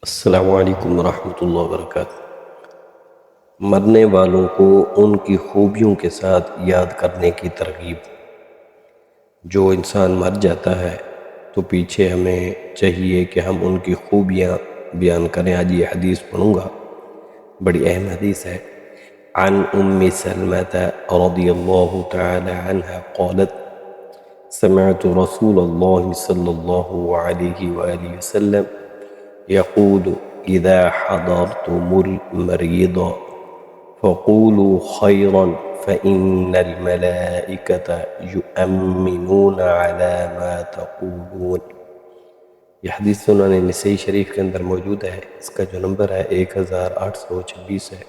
السلام علیکم ورحمۃ اللہ وبرکاتہ۔ مرنے والوں کو ان کی خوبیوں کے ساتھ یاد کرنے کی ترغیب۔ جو انسان مر جاتا ہے تو پیچھے ہمیں چاہیے کہ ہم ان کی خوبیاں بیان کریں۔ آج یہ حدیث پڑھوں گا، بڑی اہم حدیث ہے۔ عن ام سلمۃ رضی اللہ تعالی عنہ قالت سمعت رسول اللہ صلی اللہ علیہ وآلہ وسلم يقول إذا حضرتم المريض فقولوا خيرا فإن الملائكة يؤمنون على ما تقولون۔ یہ حدیث سنن نسائی شریف کے اندر موجود ہے، اس کا جو نمبر ہے 1826 ہے۔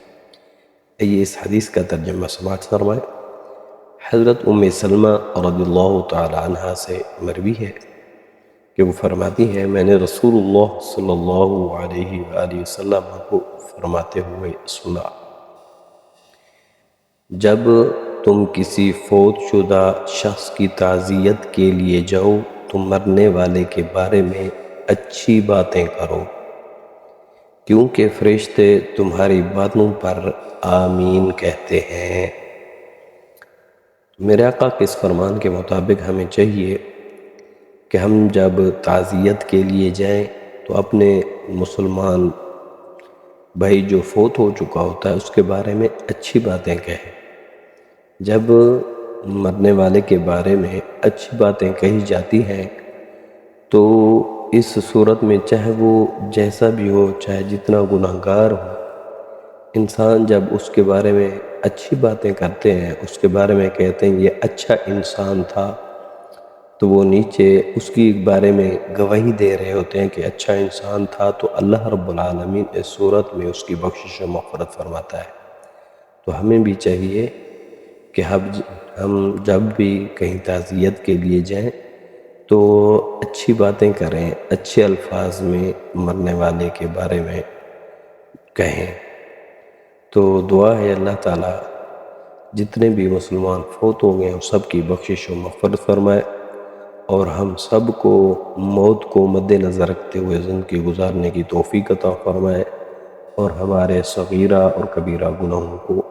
آئیے اس حدیث کا ترجمہ سماعت فرمائیں۔ حضرت ام سلمہ رضی اللہ تعالی عنہ سے مروی ہے کہ وہ فرماتی ہیں میں نے رسول اللہ صلی اللہ علیہ وآلہ وسلم کو فرماتے ہوئے سنا، جب تم کسی فوت شدہ شخص کی تعزیت کے لیے جاؤ تو مرنے والے کے بارے میں اچھی باتیں کرو، کیونکہ فرشتے تمہاری باتوں پر آمین کہتے ہیں۔ میرے آقا کے اس فرمان کے مطابق ہمیں چاہیے کہ ہم جب تعزیت کے لیے جائیں تو اپنے مسلمان بھائی جو فوت ہو چکا ہوتا ہے اس کے بارے میں اچھی باتیں کہیں۔ جب مرنے والے کے بارے میں اچھی باتیں کہی جاتی ہیں تو اس صورت میں چاہے وہ جیسا بھی ہو، چاہے جتنا گناہگار ہو، انسان جب اس کے بارے میں اچھی باتیں کرتے ہیں، اس کے بارے میں کہتے ہیں یہ اچھا انسان تھا، تو وہ نیچے اس کی بارے میں گواہی دے رہے ہوتے ہیں کہ اچھا انسان تھا، تو اللہ رب العالمین اس صورت میں اس کی بخشش و مغفرت فرماتا ہے۔ تو ہمیں بھی چاہیے کہ ہم جب بھی کہیں تعزیت کے لیے جائیں تو اچھی باتیں کریں، اچھے الفاظ میں مرنے والے کے بارے میں کہیں۔ تو دعا ہے اللہ تعالیٰ جتنے بھی مسلمان فوت ہو گئے ہیں سب کی بخشش و مغفرت فرمائے، اور ہم سب کو موت کو مد نظر رکھتے ہوئے زندگی گزارنے کی توفیق عطا فرمائے، اور ہمارے صغیرہ اور کبیرہ گناہوں کو